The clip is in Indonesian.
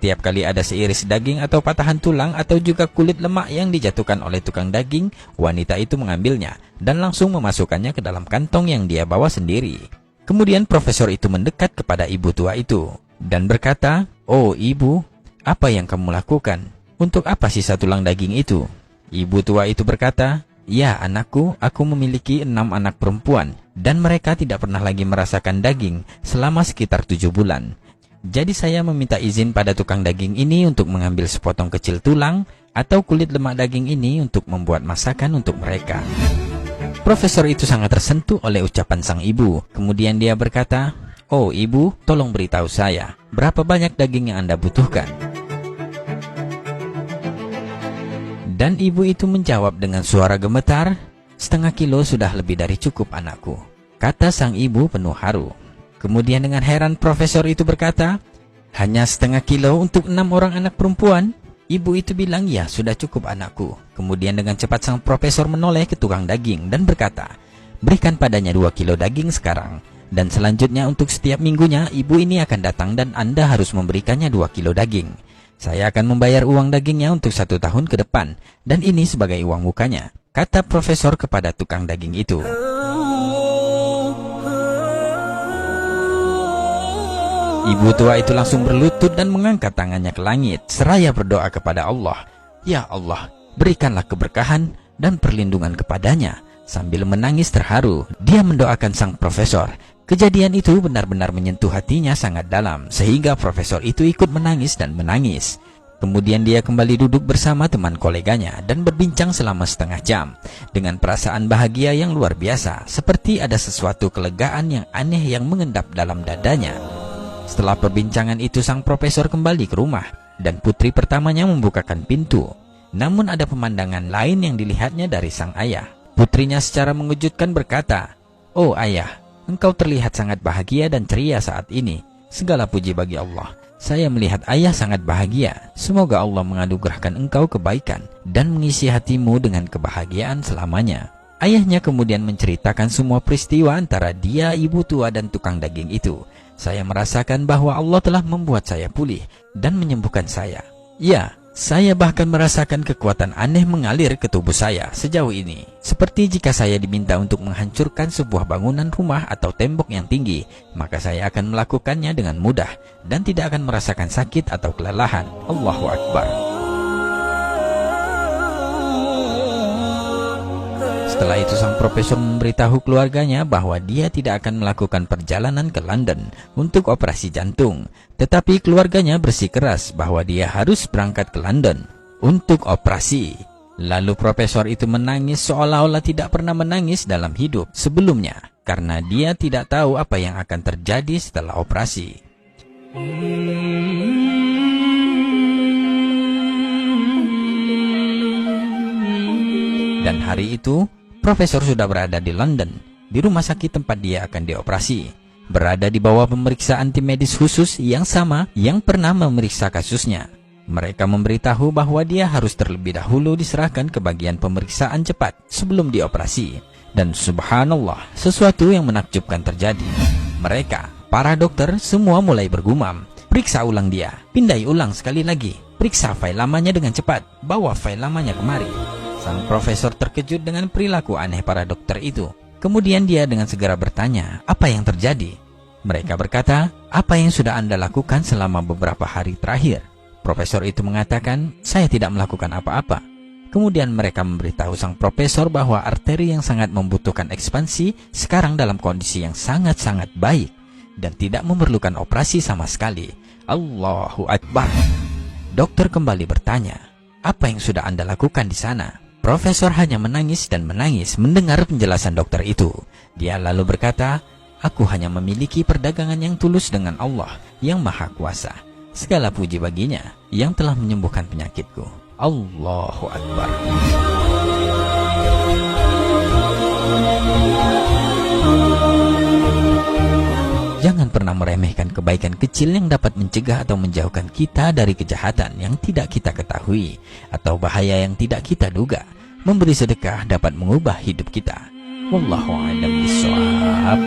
Setiap kali ada seiris daging atau patahan tulang atau juga kulit lemak yang dijatuhkan oleh tukang daging, wanita itu mengambilnya dan langsung memasukkannya ke dalam kantong yang dia bawa sendiri. Kemudian profesor itu mendekat kepada ibu tua itu dan berkata, "Oh ibu, apa yang kamu lakukan? Untuk apa sisa tulang daging itu?" Ibu tua itu berkata, "Ya anakku, aku memiliki 6 anak perempuan dan mereka tidak pernah lagi merasakan daging selama sekitar 7 bulan. Jadi saya meminta izin pada tukang daging ini untuk mengambil sepotong kecil tulang atau kulit lemak daging ini untuk membuat masakan untuk mereka." Profesor itu sangat tersentuh oleh ucapan sang ibu. Kemudian dia berkata, "Oh ibu, tolong beritahu saya, berapa banyak daging yang Anda butuhkan?" Dan ibu itu menjawab dengan suara gemetar, "Setengah kilo sudah lebih dari cukup anakku," kata sang ibu penuh haru. Kemudian dengan heran profesor itu berkata, "Hanya setengah kilo untuk 6 orang anak perempuan?" Ibu itu bilang, "Ya, sudah cukup anakku." Kemudian dengan cepat sang profesor menoleh ke tukang daging dan berkata, "Berikan padanya 2 kilo daging sekarang. Dan selanjutnya untuk setiap minggunya ibu ini akan datang dan Anda harus memberikannya 2 kilo daging. Saya akan membayar uang dagingnya untuk 1 tahun ke depan. Dan ini sebagai uang mukanya," kata profesor kepada tukang daging itu. Ibu tua itu langsung berlutut dan mengangkat tangannya ke langit seraya berdoa kepada Allah, "Ya Allah, berikanlah keberkahan dan perlindungan kepadanya." Sambil menangis terharu, dia mendoakan sang profesor. Kejadian itu benar-benar menyentuh hatinya sangat dalam, sehingga profesor itu ikut menangis dan menangis. Kemudian dia kembali duduk bersama teman koleganya dan berbincang selama setengah jam dengan perasaan bahagia yang luar biasa, seperti ada sesuatu kelegaan yang aneh yang mengendap dalam dadanya. Setelah perbincangan itu, sang profesor kembali ke rumah dan putri pertamanya membukakan pintu. Namun ada pemandangan lain yang dilihatnya dari sang ayah. Putrinya secara mengejutkan berkata, "Oh ayah, engkau terlihat sangat bahagia dan ceria saat ini. Segala puji bagi Allah. Saya melihat ayah sangat bahagia. Semoga Allah menganugerahkan engkau kebaikan dan mengisi hatimu dengan kebahagiaan selamanya." Ayahnya kemudian menceritakan semua peristiwa antara dia, ibu tua, dan tukang daging itu. "Saya merasakan bahwa Allah telah membuat saya pulih dan menyembuhkan saya. Ya, saya bahkan merasakan kekuatan aneh mengalir ke tubuh saya sejauh ini. Seperti jika saya diminta untuk menghancurkan sebuah bangunan rumah atau tembok yang tinggi, maka saya akan melakukannya dengan mudah dan tidak akan merasakan sakit atau kelelahan. Allahu Akbar." Setelah itu sang profesor memberitahu keluarganya bahwa dia tidak akan melakukan perjalanan ke London untuk operasi jantung. Tetapi keluarganya bersikeras bahwa dia harus berangkat ke London untuk operasi. Lalu profesor itu menangis seolah-olah tidak pernah menangis dalam hidup sebelumnya, karena dia tidak tahu apa yang akan terjadi setelah operasi. Dan hari itu, profesor sudah berada di London, di rumah sakit tempat dia akan dioperasi, berada di bawah pemeriksaan tim medis khusus yang sama yang pernah memeriksa kasusnya. Mereka memberitahu bahwa dia harus terlebih dahulu diserahkan ke bagian pemeriksaan cepat sebelum dioperasi. Dan subhanallah, sesuatu yang menakjubkan terjadi. Mereka, para dokter, semua mulai bergumam, "Periksa ulang dia, pindai ulang sekali lagi, periksa file lamanya dengan cepat, bawa file lamanya kemari." Sang profesor terkejut dengan perilaku aneh para dokter itu. Kemudian dia dengan segera bertanya, "Apa yang terjadi?" Mereka berkata, "Apa yang sudah Anda lakukan selama beberapa hari terakhir?" Profesor itu mengatakan, "Saya tidak melakukan apa-apa." Kemudian mereka memberitahu sang profesor bahwa arteri yang sangat membutuhkan ekspansi sekarang dalam kondisi yang sangat-sangat baik dan tidak memerlukan operasi sama sekali. Allahu Akbar. Dokter kembali bertanya, "Apa yang sudah Anda lakukan di sana?" Profesor hanya menangis dan menangis mendengar penjelasan dokter itu. Dia lalu berkata, "Aku hanya memiliki perdagangan yang tulus dengan Allah yang Maha Kuasa. Segala puji baginya yang telah menyembuhkan penyakitku." Allahu Akbar. Jangan pernah meremehkan kebaikan kecil yang dapat mencegah atau menjauhkan kita dari kejahatan yang tidak kita ketahui atau bahaya yang tidak kita duga. Memberi sedekah dapat mengubah hidup kita. Wallahu a'lam bishawab.